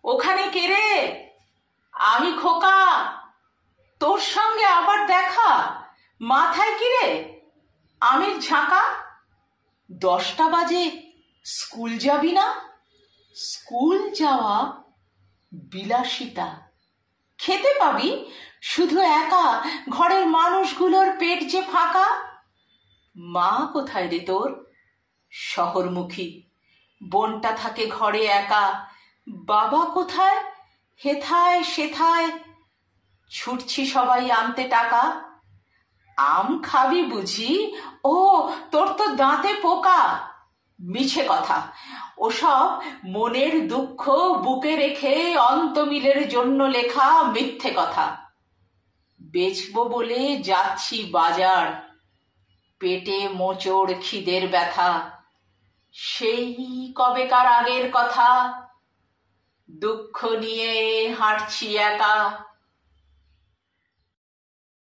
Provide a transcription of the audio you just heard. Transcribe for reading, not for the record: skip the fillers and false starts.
ওখানে কে রে? আমি খোকা। তোর সঙ্গে আবার দেখা? মাথায় কি রে? আমের ঝাঁকা। 10টা বাজে, স্কুল যাবি না? স্কুল যাওয়া বিলাসিতা, খেতে পাবি শুধু একা, ঘরের মানুষগুলোর পেট যে ফাঁকা। মা কোথায় রে তোর? শহরমুখী। বোনটা থাকে ঘরে একা। বাবা কোথায়? হেথায় সেথায়। ছুটছি সবাই আনতে টাকা। আম খাবি বুঝি? ও, তোর তো দাঁতে পোকা। মিছে কথা, ওসব মনের দুঃখ বুকে রেখে অন্তমিলের জন্য লেখা মিথ্যে কথা। বেচবো বলে যাচ্ছি বাজার, পেটে মোচড় খিদের ব্যথা। সেই কবেকার আগের কথা, দুঃখ নিয়ে হাঁটছি একা।